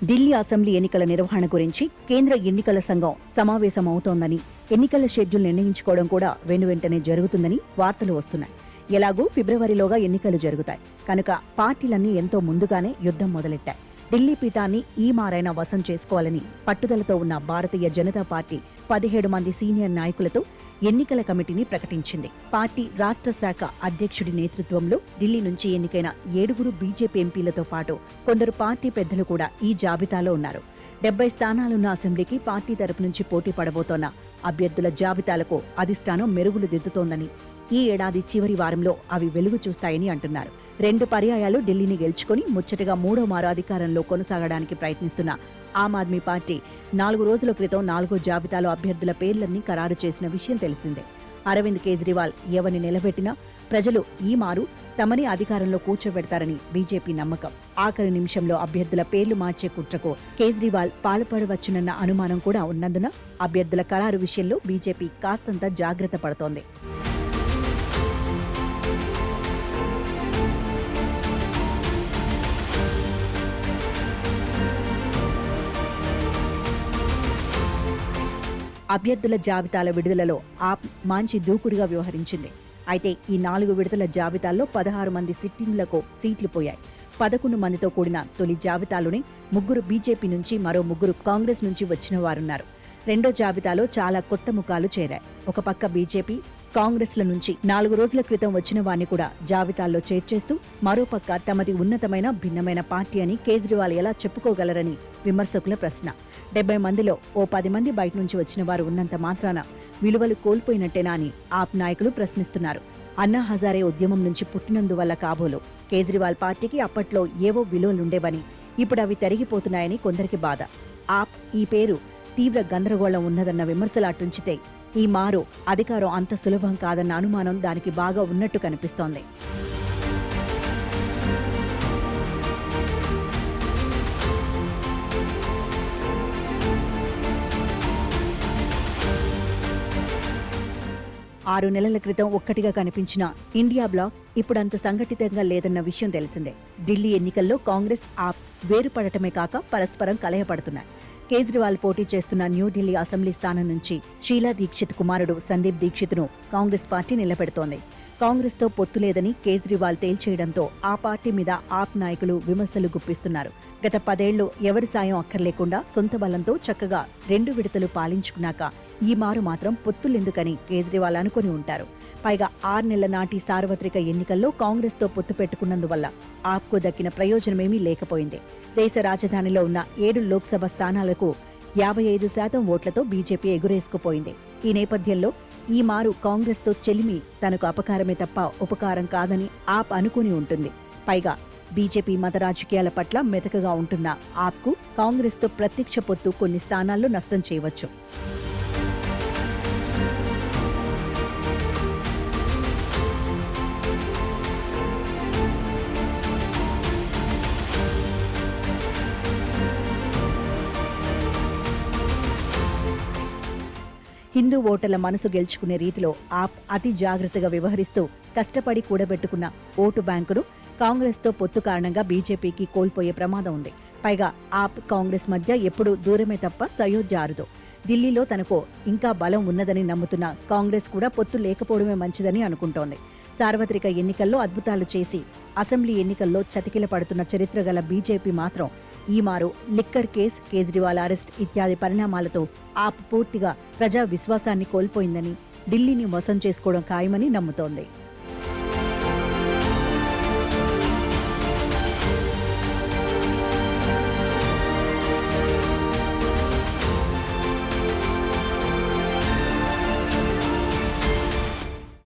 Delhi assembly ఎన్నికల నిర్వహణ గురించి కేంద్ర ఎన్నికల సంఘం సమావేశమవుతోందని, ఎన్నికల షెడ్యూల్ నిర్ణయించుకోవడం కూడా వెనువెంటనే జరుగుతుందని వార్తలు వస్తున్నాయి. ఎలాగూ ఫిబ్రవరిలోగా ఎన్నికలు జరుగుతాయి కనుక పార్టీలన్నీ ఎంతో ముందుగానే యుద్ధం మొదలెట్టాయి. ఢిల్లీ పీఠాన్ని ఈ మారైనా వశం చేసుకోవాలని పట్టుదలతో ఉన్న భారతీయ జనతా పార్టీ 17 మంది సీనియర్ నాయకులతో ఎన్నికల కమిటీని ప్రకటించింది. పార్టీ రాష్ట్ర శాఖ అధ్యక్షుడి నేతృత్వంలో ఢిల్లీ నుంచి ఎన్నికైన 7 బీజేపీ ఎంపీలతో పాటు కొందరు పార్టీ పెద్దలు కూడా ఈ జాబితాలో ఉన్నారు. 70 స్థానాలున్న అసెంబ్లీకి పార్టీ తరపు నుంచి పోటీ పడబోతోన్న అభ్యర్థుల జాబితాలకు అధిష్టానం మెరుగులు దిద్దుతోందని, ఈ ఏడాది చివరి వారంలో అవి వెలుగు చూస్తాయని అంటున్నారు. 2 పర్యాయాలు ఢిల్లీని గెలుచుకుని ముచ్చటగా 3వ మారు అధికారంలో కొనసాగడానికి ప్రయత్నిస్తున్న ఆమ్ ఆద్మీ పార్టీ 4 రోజుల క్రితం 4వ జాబితాలో అభ్యర్థుల పేర్లన్నీ ఖరారు చేసిన విషయం తెలిసిందే. అరవింద్ కేజ్రీవాల్ ఎవరిని నిలబెట్టినా ప్రజలు ఈ మారు తమని అధికారంలో కూర్చోబెడతారని బీజేపీ నమ్మకం. ఆఖరి నిమిషంలో అభ్యర్థుల పేర్లు మార్చే కుట్రకు కేజ్రీవాల్ పాల్పడవచ్చునన్న అనుమానం కూడా ఉన్నందున అభ్యర్థుల ఖరారు విషయంలో బీజేపీ కాస్తంత జాగ్రత్త పడుతోంది. అభ్యర్థుల జాబితాల విడుదలలో ఆప్ మంచి దూకుడుగా వ్యవహరించింది. అయితే ఈ 4 విడతల జాబితాల్లో 16 మంది సిట్టింగ్లకు సీట్లు పోయాయి. 11 మందితో కూడిన తొలి జాబితాలోనే 3 బీజేపీ నుంచి, మరో 3 కాంగ్రెస్ నుంచి వచ్చిన వారున్నారు. రెండో జాబితాలో చాలా కొత్త ముఖాలు చేరాయి. ఒక పక్క బీజేపీ, కాంగ్రెస్ల నుంచి 4 రోజుల క్రితం వచ్చిన వారిని కూడా జాబితాల్లో చేర్చేస్తూ, మరోపక్క తమది ఉన్నతమైన భిన్నమైన పార్టీ అని కేజ్రీవాల్ ఎలా చెప్పుకోగలరని విమర్శకుల ప్రశ్న. 70 మందిలో ఓ 10 మంది బయట నుంచి వచ్చిన వారు ఉన్నంత మాత్రాన విలువలు కోల్పోయినట్టేనా అని ఆప్ నాయకులు ప్రశ్నిస్తున్నారు. అన్నా హజారే ఉద్యమం నుంచి పుట్టినందువల్ల కాబోలు కేజ్రీవాల్ పార్టీకి అప్పట్లో ఏవో విలువలుండేవని, ఇప్పుడు అవి తరిగిపోతున్నాయని కొందరికి బాధ. ఆప్ ఈ పేరు తీవ్ర గందరగోళం ఉన్నదన్న విమర్శలు అటుంచితే, ఈ మారు అధికారం అంత సులభం కాదన్న అనుమానం దానికి బాగా ఉన్నట్టు కనిపిస్తోంది. ఆరు నెలల క్రితం ఒక్కటిగా కనిపించిన ఇండియా బ్లాక్ ఇప్పుడంత సంఘటితంగా లేదన్న విషయం తెలిసిందే. ఢిల్లీ ఎన్నికల్లో కాంగ్రెస్, ఆప్ వేరుపడటమే కాక పరస్పరం కలయపడుతున్నాయి. కేజ్రీవాల్ పోటీ చేస్తున్న న్యూఢిల్లీ అసెంబ్లీ స్థానం నుంచి షీలా దీక్షిత్ కుమారుడు సందీప్ దీక్షిత్ను కాంగ్రెస్ పార్టీ నిలబెడుతోంది. కాంగ్రెస్తో పొత్తు లేదని కేజ్రీవాల్ తేల్చేయడంతో ఆ పార్టీ మీద ఆప్ నాయకులు విమర్శలు గుప్పిస్తున్నారు. గత 10 ఏళ్లు ఎవరి సాయం అక్కర్లేకుండా సొంత బలంతో చక్కగా 2 విడతలు పాలించుకున్నాక ఈ మారు మాత్రం పొత్తులెందుకని కేజ్రీవాల్ అనుకుని ఉంటారు. పైగా 6 నెలల నాటి సార్వత్రిక ఎన్నికల్లో కాంగ్రెస్తో పొత్తు పెట్టుకున్నందువల్ల ఆప్కు దక్కిన ప్రయోజనమేమీ లేకపోయింది. దేశ రాజధానిలో ఉన్న 7 లోక్సభ స్థానాలకు 55% ఓట్లతో బీజేపీ ఎగురేసుకుపోయింది. ఈ నేపథ్యంలో ఈ మారు కాంగ్రెస్తో చెలిమి తనకు అపకారమే తప్ప ఉపకారం కాదని ఆప్ అనుకుని ఉంటుంది. పైగా బీజేపీ మత రాజకీయాల పట్ల మెతకగా ఉంటున్న ఆప్కు కాంగ్రెస్తో ప్రత్యక్ష పొత్తు కొన్ని స్థానాల్లో నష్టం చేయవచ్చు. హిందూ ఓటర్ల మనసు గెలుచుకునే రీతిలో ఆప్ అతి జాగ్రత్తగా వ్యవహరిస్తూ కష్టపడి కూడబెట్టుకున్న ఓటు బ్యాంకును కాంగ్రెస్తో పొత్తు కారణంగా బీజేపీకి కోల్పోయే ప్రమాదం ఉంది. పైగా ఆప్, కాంగ్రెస్ మధ్య ఎప్పుడూ దూరమే తప్ప సయోధ్య ఆరుదు. ఢిల్లీలో తనకు ఇంకా బలం ఉన్నదని నమ్ముతున్న కాంగ్రెస్ కూడా పొత్తు లేకపోవడమే మంచిదని అనుకుంటోంది. సార్వత్రిక ఎన్నికల్లో అద్భుతాలు చేసి అసెంబ్లీ ఎన్నికల్లో చతికిల పడుతున్న చరిత్ర గల బీజేపీ మాత్రం ఈ మారు లిక్కర్ కేస్, కేజ్రీవాల్ అరెస్ట్ ఇత్యాది పరిణామాలతో ఆప్ పూర్తిగా ప్రజా విశ్వాసాన్ని కోల్పోయిందని, ఢిల్లీని మోసం చేసుకోవడం ఖాయమని నమ్ముతోంది.